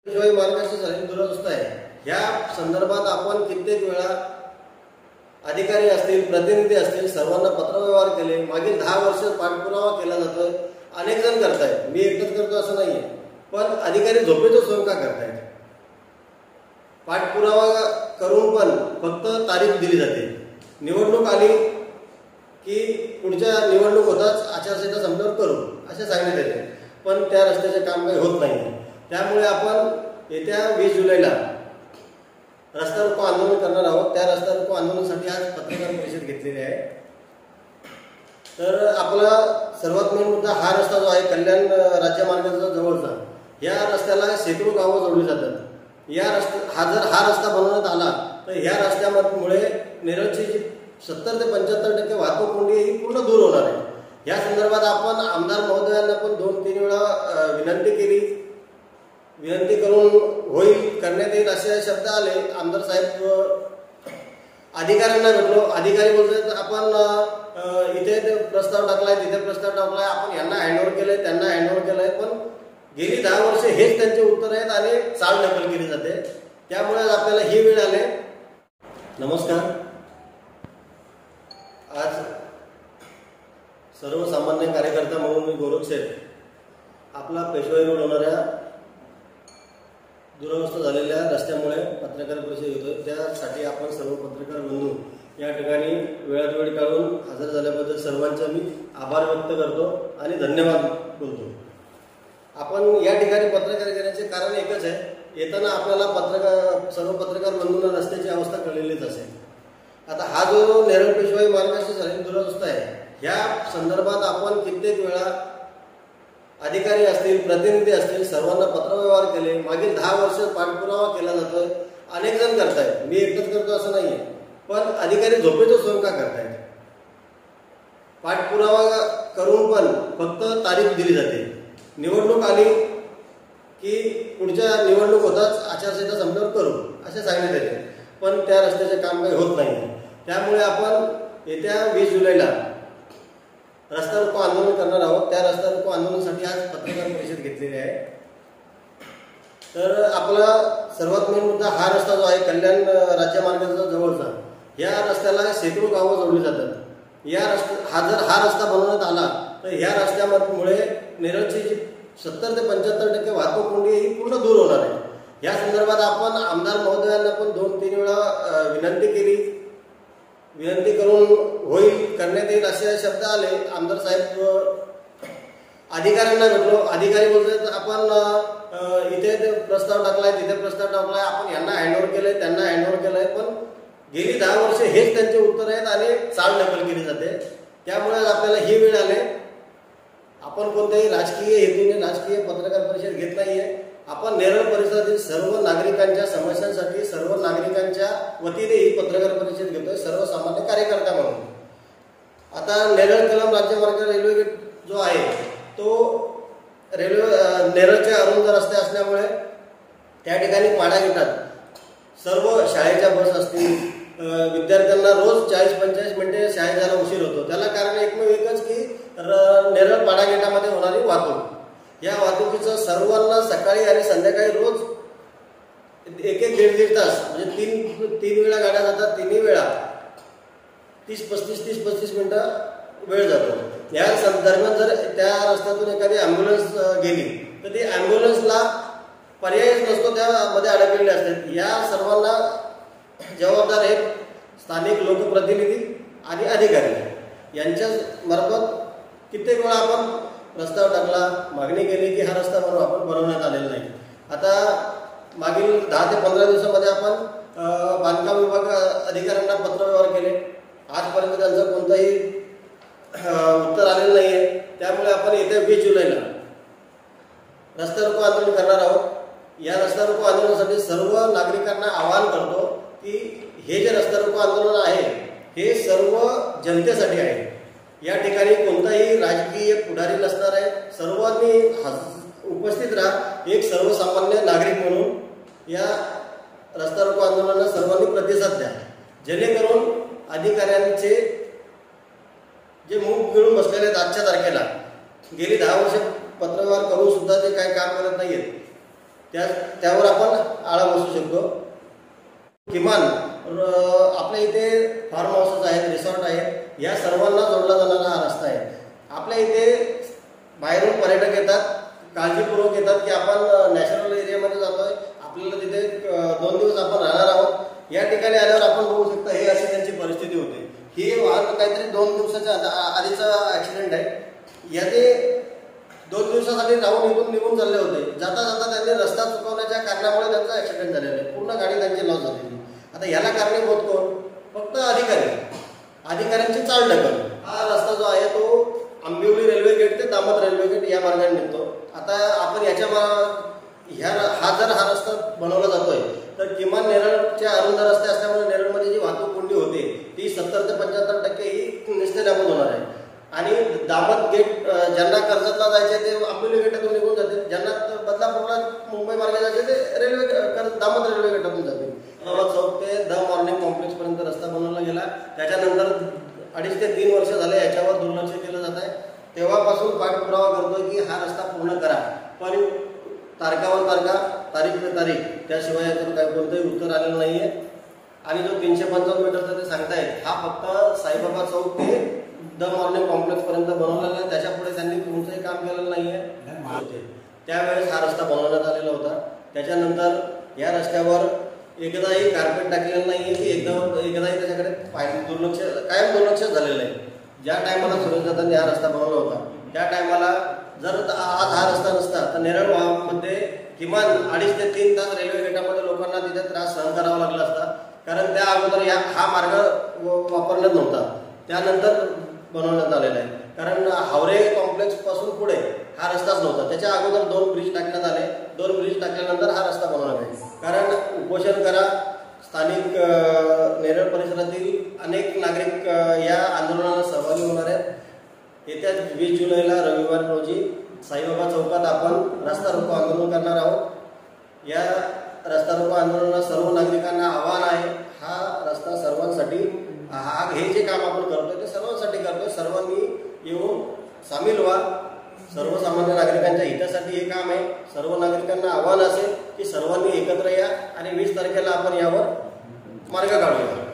शिवाय मार्गाशी झालेली दुरवस्था आहे। ह्या संदर्भात आपण कित्येक वेळा अधिकारी असतील, प्रतिनिधी असतील, सर्वांना पत्रव्यवहार केले। मागील 10 वर्ष पाठपुरावा केला जातोय, अनेक जण करतायत, मी एकटाच करतो असं नाहीये, पण अधिकारी झोपेतच स्वयं का करतायत? पाठपुरावा करून पण फक्त तारीख दिली जाते, निवडणूक आली की पुढच्या निवडणूक होताच आचारसंहिता संपल्यावर करू असे सांगण्यात येते, पण त्या रस्त्याचे काम काही होत नाही। त्यामुळे आपण येत्या 20 जुलैला रस्ता रोको आंदोलन करणार आहोत। त्या रस्ता रोको आंदोलनासाठी आज पत्रकार परिषद घेतलेली आहे। तर आपला सर्वात मेन मुद्दा हा रस्ता जो आहे कल्याण राज्य मार्गाचा जवळचा, या रस्त्याला शेकडो गावं जोडली जातात। या हा रस्ता बनवण्यात आला तर या रस्त्यामुळे नेरळची जी 70 ते 75% वाहतूक कोंडी ही पूर्ण दूर होणार आहे। या संदर्भात आपण आमदार महोदयांना पण 2-3 वेळा विनंती करून होईल करण्यात येईल असे शब्द आले। आमदार साहेब अधिकाऱ्यांना भेटलो, अधिकारी बोलतात आपण इथे प्रस्ताव टाकलाय, तिथे प्रस्ताव टाकलाय, आपण यांना हँडओव्हर केलंय, त्यांना हँडओव्हर केलंय, पण गेली 10 वर्ष हेच त्यांचे उत्तर आहेत आणि चालढकल केली जाते। त्यामुळे आपल्याला ही वेळ आली। नमस्कार। आज सर्वसामान्य कार्यकर्ता म्हणून मी गोरख शेठ आपला पेशवाई रोड होणाऱ्या दुरवस्था झालेल्या रस्त्यामुळे पत्रकार परिषद घेतोय। त्यासाठी आपण सर्व पत्रकार बंधू या ठिकाणी वेळात वेळ काढून हजर झाल्याबद्दल सर्वांचा मी आभार व्यक्त करतो आणि धन्यवाद बोलतो। आपण या ठिकाणी पत्रकार घेण्याचे कारण एकच आहे, येताना आपल्याला सर्व पत्रकार बंधूंना रस्त्याची अवस्था कळलेलीच असेल। आता हा जो नेरळ पेशवाई मार्गाशी झालेली दुरवस्था आहे, ह्या संदर्भात आपण कित्येक वेळा अधिकारी असतील, प्रतिनिधी असतील, सर्वांना पत्रव्यवहार केले। मागील 10 वर्ष पाठपुरावा केला जातोय, अनेक जण करतायत, मी एकटाच करतो असं नाहीये, पण अधिकारी झोपेतच स्वयं का करतायत? पाठपुरावा करून पण फक्त तारीख दिली जाते, निवडणूक आली की पुढच्या निवडणूक होताच आचारसंहिता संपल्यावर करू असे सांगण्यात येते, पण त्या रस्त्याचे काम काही होत नाही। त्यामुळे आपण येत्या 20 जुलैला रस्ता रोको आंदोलन करणार आहोत। त्या रस्ता रोको आंदोलनासाठी आज पत्रकार परिषद घेतलेली आहे। तर आपला सर्वात मेन मुद्दा हा रस्ता जो आहे कल्याण राज्य मार्गाचा जवळचा, या रस्त्याला शेकडो गावं जोडली जातात। हा रस्ता बनवण्यात आला तर या रस्त्यामुळे नेरळची जी 70 ते 75% वाहतूक कोंडी ही पूर्ण दूर होणार आहे। या संदर्भात आपण आमदार महोदयांना पण 2-3 वेळा विनंती करून होईल करण्यात येईल असे शब्द आले। आमदार साहेब अधिकाऱ्यांना भेटलो, अधिकारी बोलतात आपण इथे प्रस्ताव टाकलाय, तिथे प्रस्ताव टाकलाय, आपण यांना हँडओव्हर केलंय, त्यांना हँडओव्हर केलंय, पण गेली 10 वर्ष हेच त्यांचे उत्तर आहेत आणि चालढकल केली जाते। त्यामुळे आपल्याला ही वेळ आली। आपण कोणत्याही राजकीय हेतूने राजकीय पत्रकार परिषद घेत नाहीये, आपण नेरळ परिसरातील सर्व नागरिकांच्या समस्यांसाठी सर्व नागरिकांच्या वतीने ही पत्रकार परिषद घेतोय, सर्वसामान्य कार्यकर्ता म्हणून। आता नेरळ कलम राज्यमार्ग रेल्वे गेट जो आहे तो नेरळच्या अरुंद रस्ते असल्यामुळे त्या ठिकाणी पाडा घेतात। सर्व शाळेच्या बस असतील, विद्यार्थ्यांना रोज 40-45 मिनिटे शाळेत जायला उशीर होतो। त्याला कारण एकमेव एकच की नेरळ पाडा गेटामध्ये होणारी वाहतूक, या वाहतुकीचं सर्वांना सकाळी आणि संध्याकाळी रोज 1-1.5 तास म्हणजे तीन वेळा गाड्या जातात, तिन्ही वेळा 30-35 मिनिटं वेळ जातो। या दरम्यान जर त्या रस्त्यातून एखादी ॲम्ब्युलन्स गेली तर ती ॲम्ब्युलन्सला पर्यायच नसतो, त्यामध्ये अडकलेले असतात। या सर्वांना जबाबदार आहेत स्थानिक लोकप्रतिनिधी आणि अधिकारी यांच्या मार्फत कित्येक वेळा आपण प्रस्ताव टाकला, मागणी केली की हा रस्ता आपण बनवण्यात आलेला नाही। आता मागील 10 ते 15 दिवसामध्ये आपण बांधकाम विभाग अधिकाऱ्यांना पत्रव्यवहार केले, आजपर्यंत त्यांचं कोणतंही उत्तर आलेलं नाहीये। त्यामुळे आपण येत्या 20 जुलैला रस्ता रोको आंदोलन करणार आहोत। या रस्ता रोको आंदोलनासाठी सर्व नागरिकांना आवाहन करतो की हे जे रस्ता रोको आंदोलन आहे हे सर्व जनतेसाठी आहे। या ठिकाणी कोणताही राजकीय पुढारी नसणार आहे, सर्वांनी उपस्थित राहा एक सर्वसामान्य नागरिक म्हणून। या रस्ता रोको आंदोलनाला सर्वांनी प्रतिसाद द्या, जेणेकरून अधिकाऱ्यांचे जे मूग गिळून बसलेले आहेत आजच्या तारखेला, गेली 10 वर्ष पत्रव्यवहार करून सुद्धा ते काही काम करत नाहीयेत, त्यावर आपण आळा बसू शकतो. किमान आपल्या इथे फार्म हाऊसेस आहेत, रिसॉर्ट आहेत, या सर्वांना जोडला जाणारा हा रस्ता आहे. आपल्या इथे बाहेरून पर्यटक येतात, काळजीपूर्वक येतात की आपण नॅशनल एरियामध्ये जातोय, आपल्याला तिथे 2 दिवस आपण राहणार आहोत. या ठिकाणी आल्यावर आपण बघू शकता हे अशी त्यांची परिस्थिती होते. ही वाहन काहीतरी 2 दिवसाच्या आधीचा ॲक्सिडेंट आहे. याचे 2 दिवसासाठी जाऊन इथून निघून चालले होते. जाता जाता त्यांनी रस्ता चुकवण्याच्या कारणामुळे त्यांचा ॲक्सिडेंट झालेला आहे. पूर्ण गाडी त्यांची लॉस झालेली. आता याला कारणीभूत कोण? फक्त अधिकाऱ्यांची चालढकल. हा रस्ता जो आहे तो आंबिवली रेल्वे गेट ते दामत रेल्वे गेट या मार्गाने निघतो. आता आपण हा रस्ता बनवला जातोय तर किमान नेरळच्या अरुंद रस्ते असल्यामुळे नेरळमध्ये जी वाहतूक कोंडी होते ती 70 ते 75% ही निश्चितच होणार आहे. आणि दामत गेट ज्यांना कर्जतला जायचे ते आंबिवली गेटातून निघून जाते, ज्यांना बदलापूरला मुंबई मार्गे जायचे ते दामत रेल्वे गेटातून जाते. चौक ते द मॉर्निंग कॉम्प्लेक्स पर्यंत रस्ता बनवला गेला. त्याच्यानंतर 2.5 ते 3 वर्ष झाले याच्यावर दुर्लक्ष केलं जात आहे. तेव्हापासून पाठपुरावा करतोय की हा रस्ता पूर्ण करा, पण तारखावर तारखा, तारीख पे तारीख, त्याशिवाय याच्यावर काही कोणतंही उत्तर आलेलं नाहीये. आणि जो 355 मीटरचा ते सांगतायत हा फक्त साईबाबा चौक ते द मॉर्निंग कॉम्प्लेक्स पर्यंत बनवलेला आहे. त्याच्यापुढे त्यांनी कोणतंही काम केलेलं नाहीये. त्यावेळेस हा रस्ता बनवण्यात आलेला होता. त्याच्यानंतर या रस्त्यावर एकदाही कार्पेट टाकलेलं नाहीये की एकदाही त्याच्याकडे कायम दुर्लक्ष झालेलं आहे. ज्या टायमाला सुरेश दादांनी हा रस्ता बनवला होता त्या टायमाला जर आज हा रस्ता नसता तर नेरळ मध्ये किमान 2.5 ते 3 तास रेल्वे गेटामध्ये लोकांना तिथे त्रास सहन करावा लागला असता. कारण त्या अगोदर हा मार्ग वापरण्यात नव्हता, त्यानंतर बनवण्यात आलेला आहे. कारण हावरे कॉम्प्लेक्स पासून पुढे हा रस्ताच नव्हता. त्याच्या अगोदर 2 ब्रिज टाकण्यात आले. 2 ब्रिज टाकल्यानंतर हा रस्ता बनवला आहे. कारण उपोषण करा, स्थानिक नेरळ परिसरातील अनेक नागरिक या आंदोलनाला सहभागी होणार आहेत. येत्या 20 जुलैला रविवार रोजी साईबाबा चौकात आपण रस्ता रोको आंदोलन करणार आहोत. या रस्ता रोको आंदोलनाला सर्व नागरिकांना आव्हान आहे. हा रस्ता सर्वांसाठी, हे जे काम आपण करतोय ते सर्वांसाठी करतोय. सर्वांनी येऊन सामील व्हा. सर्वसामान्य नागरिकांच्या हितासाठी हे काम आहे. सर्व नागरिकांना आव्हान असेल की सर्वांनी एकत्र या आणि 20 तारखेला आपण यावर मार्ग काढूया.